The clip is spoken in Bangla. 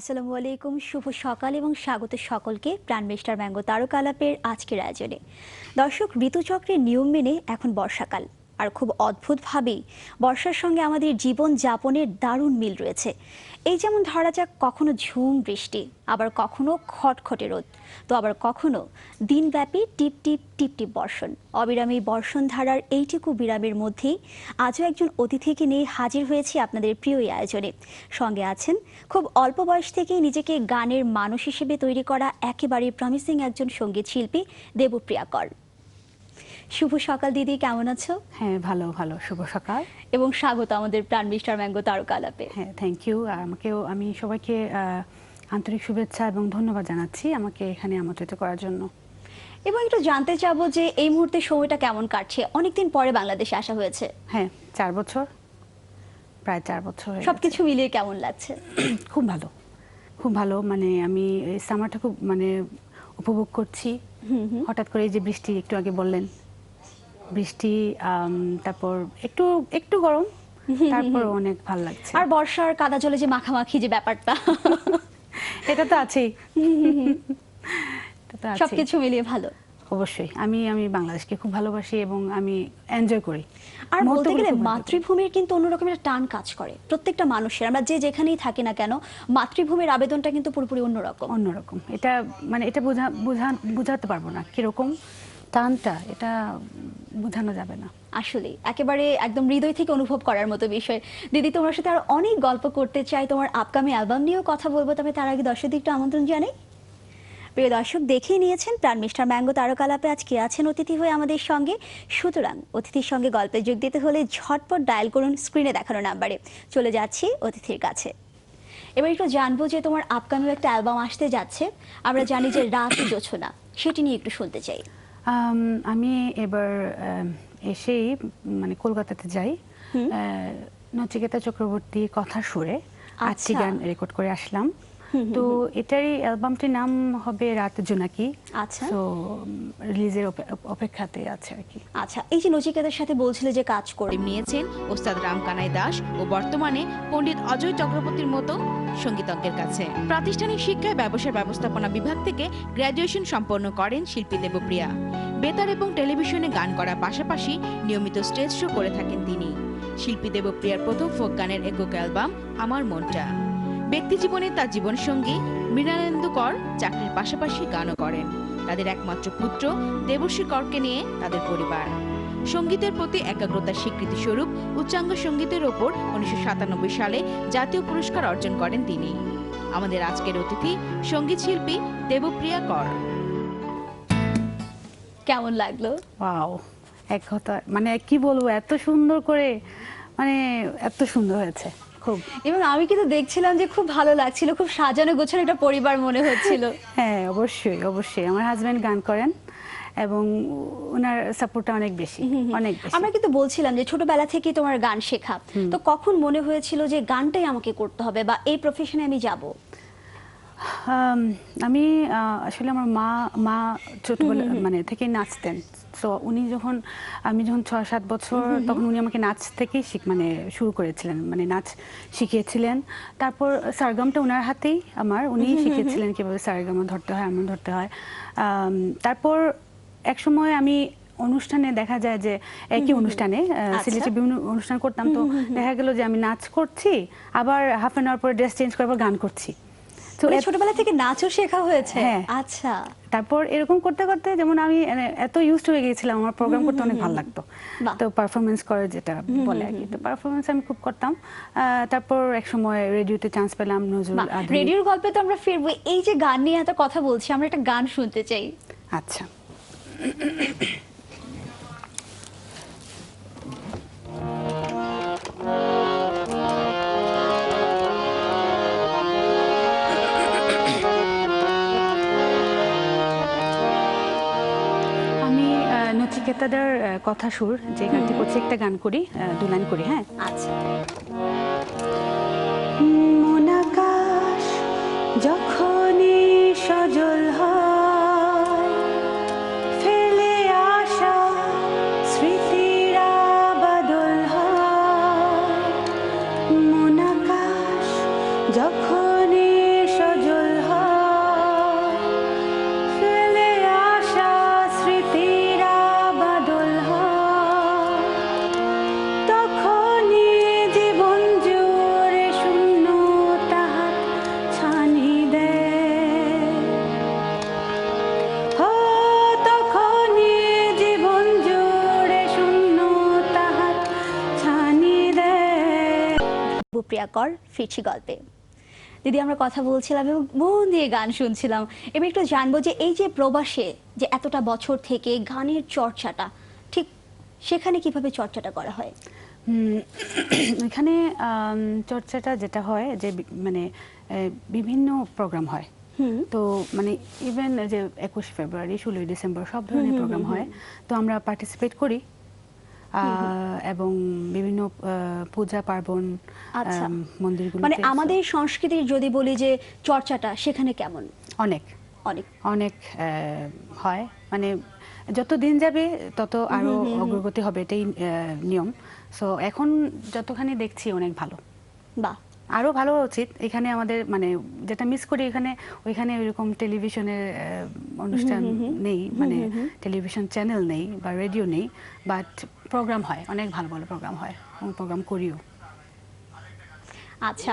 আসসালামু আলাইকুম, শুভ সকাল এবং স্বাগত সকলকে প্রাণ মিস্টার ম্যাঙ্গো তারকা আলাপের আজকের আয়োজনে। দর্শক, ঋতুচক্রের নিয়ম মেনে এখন বর্ষাকাল, আর খুব অদ্ভুতভাবেই বর্ষার সঙ্গে আমাদের জীবন যাপনের দারুণ মিল রয়েছে। এই যেমন ধরা যাক, কখনো ঝুম বৃষ্টি, আবার কখনো খটখটে রোদ, তো আবার কখনো দিনব্যাপী টিপ টিপ টিপ টিপ বর্ষণ। অবিরামী বর্ষণ ধারার এইটুকু বিরামের মধ্যেই আজও একজন অতিথিকে নিয়ে হাজির হয়েছি আপনাদের প্রিয় এই আয়োজনে। সঙ্গে আছেন খুব অল্প বয়স থেকেই নিজেকে গানের মানুষ হিসেবে তৈরি করা একেবারে প্রমিসিং একজন সঙ্গীত শিল্পী দেবপ্রিয়া কর। শুভ সকাল দিদি, কেমন আছো? হ্যাঁ, ভালো ভালো, শুভ সকাল এবং স্বাগত আমাদের প্রাণ মিস্টার ম্যাঙ্গো তারকা আলাপে। হ্যাঁ, থ্যাংক ইউ। আমি সবাইকে আন্তরিক শুভেচ্ছা এবং ধন্যবাদ জানাচ্ছি আমাকে এখানে আমন্ত্রিত করার জন্য। এবং একটু জানতে চাবো যে এই মুহূর্তে সময়টা কেমন কাটছে? অনেকদিন পরে বাংলাদেশে আসা হয়েছে। হ্যাঁ, 4 বছর, প্রায় 4 বছর হয়ে গেছে। সবকিছু মিলিয়ে কেমন লাগছে? খুব ভালো, খুব ভালো। মানে আমি এই সামারটা খুব উপভোগ করছি। হঠাৎ করে এই যে বৃষ্টি, একটু আগে বললেন বৃষ্টি, তারপর একটু একটু গরম, তারপর অনেক ভালো লাগছে। আর বর্ষার কাদা জলে যে মাখামাখি যে ব্যাপারটা, এটা তো আছেই। সবকিছু মিলিয়ে ভালো। অবশ্যই আমি বাংলাদেশকে খুব ভালোবাসি এবং আমি এনজয় করি। আর বলতে গেলে মাতৃভূমির কিন্তু অন্যরকম একটা টান কাজ করে প্রত্যেকটা মানুষের। আমরা যে যেখানেই থাকি না কেন, মাতৃভূমির আবেদনটা কিন্তু পুরোপুরি অন্যরকম। এটা এটা বোঝাতে পারবো না কিরকম টানটা, এটা বোঝানো যাবে না। আসলে একেবারে একদম হৃদয় থেকে অনুভব করার মতো বিষয়। দিদি, তোমার সাথে আর অনেক গল্প করতে চাই, তোমার আপকামিং অ্যালবাম নিয়েও কথা বলবো, তবে তার আগে দর্শকদের একটু আমন্ত্রণ জানাই। প্রিয় দর্শক, দেখেই নিয়েছেন প্রাণ মিস্টার ম্যাঙ্গো তারকা আলাপে আজ কে আছেন অতিথি হয়ে আমাদের সঙ্গে। সুতরাং অতিথির সঙ্গে গল্পে যোগ দিতে হলে ঝটপট ডায়াল করুন স্ক্রিনে দেখানো নাম্বারে। চলে যাচ্ছি অতিথির কাছে। এবার একটু জানবো যে তোমার আপকামিং একটা অ্যালবাম আসতে যাচ্ছে, আমরা জানি যে রাত জোছনা, সেটি নিয়ে একটু শুনতে চাই। আমি এবার এসেই কলকাতাতে যাই, নচিকেতা চক্রবর্তী কথার সুরে 8টি গান রেকর্ড করে আসলাম। তো এটারই অ্যালবামটির নাম হবে রাত জোনাকি। আচ্ছা, তো রিলিজের অপেক্ষাতে আছে আর কি। আচ্ছা, এই যে নচিকেতার সাথে বলছিলে যে কাজ করে নিয়েছেন ওস্তাদ রামকানাই দাস ও বর্তমানে পণ্ডিত অজয় চক্রবর্তীর মতো সঙ্গীতজ্ঞের কাছে। প্রাতিষ্ঠানিক শিক্ষায় ব্যবসা ব্যবস্থাপনা বিভাগ থেকে গ্র্যাজুয়েশন সম্পন্ন করেন শিল্পী দেবপ্রিয়া। বেতার এবং টেলিভিশনে গান করার পাশাপাশি নিয়মিত স্টেজ শো করে থাকেন তিনি। শিল্পী দেবপ্রিয়ার প্রথম ফোক গানের একক অ্যালবাম আমার মনটা। ব্যক্তি জীবনে তার জীবনসঙ্গী মৃণালেন্দু কর চাকরির পাশাপাশি গানও করেন। তাদের একমাত্র পুত্র দেবশ্রী করকে নিয়ে তাদের পরিবার। সঙ্গীতের প্রতি একাগ্রতার স্বীকৃতি স্বরূপ উচ্চাঙ্গ সঙ্গীতের ওপর 1997 সালে জাতীয় পুরস্কার অর্জন করেন তিনি। আমাদের আজকের অতিথি সঙ্গীত শিল্পী দেবপ্রিয়া কর। কেমন লাগলো? ওয়াও, এক কথা কি বলবো, এত সুন্দর করে, এত সুন্দর হয়েছে খুব। এবং আমি কিন্তু দেখছিলাম যে খুব ভালো লাগছিল, খুব সাজানো গোছানো একটা পরিবার মনে হচ্ছিল। হ্যাঁ, অবশ্যই অবশ্যই। আমার হাজবেন্ড গান করেন এবং ওনার সাপোর্টটা অনেক বেশি। আমরা কিন্তু বলছিলাম যে ছোটবেলা থেকে তোমার গান শেখা, তো কখন মনে হয়েছিল যে গানটাই আমাকে করতে হবে বা এই প্রফেশনে আমি যাব? আমি আসলে আমার মা ছোটবেলা থেকে নাচতেন। তো আমি যখন 6-7 বছর, তখন উনি আমাকে নাচ থেকেই শুরু করেছিলেন, নাচ শিখিয়েছিলেন। তারপর সারগামটা ওনার হাতেই উনি শিখিয়েছিলেন কিভাবে সারেগামা ধরতে হয়, এমন ধরতে হয়। তারপর একসময় আমি অনুষ্ঠানে, দেখা যায় যে একই অনুষ্ঠানে, সিলেটে বিভিন্ন অনুষ্ঠান করতাম, তো দেখা গেল যে আমি নাচ করছি, আবার হাফ অ্যান আওয়ার পরে ড্রেস চেঞ্জ করে আবার গান করছি। তো ছোটবেলা থেকে নাচও শেখা হয়েছে? হ্যাঁ। আচ্ছা। তারপর এরকম করতে করতে যেমন আমি এত ইউজড হয়ে গিয়েছিলাম, আমার প্রোগ্রাম করতে অনেক ভালো লাগতো। তো পারফরমেন্স করে যেটা বলে আর কি, তো পারফরমেন্স আমি খুব করতাম। তারপর এক সময় রেডিওতে চান্স পেলাম, নজরুল আধুনিক। রেডিওর গল্পে তো আমরা ফিরবো। এই যে গান নিয়ে এত কথা বলছি, আমরা একটা গান শুনতে চাই। আচ্ছা। নচিকেতাদের কথা সুর যে গানটি করছি, একটা গান করি, 2 লাইন করি। হ্যাঁ, আচ্ছা। মন আকাশ যখনই সজল হয়, ফেলে আসা স্মৃতিরা বদল হয়। মন আকাশ যখনই প্রিয়া কর ফিরছি গল্পে। দিদি, আমরা কথা বলছিলাম এবং মন দিয়ে গান শুনছিলাম। এবার একটু জানবো যে এই যে প্রবাসে যে এতটা বছর থেকে গানের চর্চাটা ঠিক সেখানে কিভাবে চর্চাটা করা হয়? এখানে চর্চাটা যেটা হয় যে মানে বিভিন্ন প্রোগ্রাম হয়। তো মানে ইভেন যে 21 ফেব্রুয়ারি 16 ডিসেম্বর সব ধরনের প্রোগ্রাম হয়। তো আমরা পার্টিসিপেট করি এবং বিভিন্ন পূজা পার্বণ আচ্ছা। মন্দিরগুলোতে। মানে আমাদের সংস্কৃতির যদি বলি যে চর্চাটা সেখানে কেমন? অনেক অনেক অনেক হয়, মানে যত দিন যাবে তত আরো অগ্রগতি হবে, এটাই নিয়ম। সো এখন যতখানি দেখছি অনেক ভালো, বাহ, আরো ভালো হওয়া উচিত। এখানে আমাদের মানে যেটা মিস করি এখানে, ওইখানে ওইরকম টেলিভিশনের অনুষ্ঠান নেই, মানে টেলিভিশন চ্যানেল নেই বা রেডিও নেই, বাট প্রোগ্রাম হয়, অনেক ভালো ভালো প্রোগ্রাম হয় এবং প্রোগ্রাম করিও। আচ্ছা।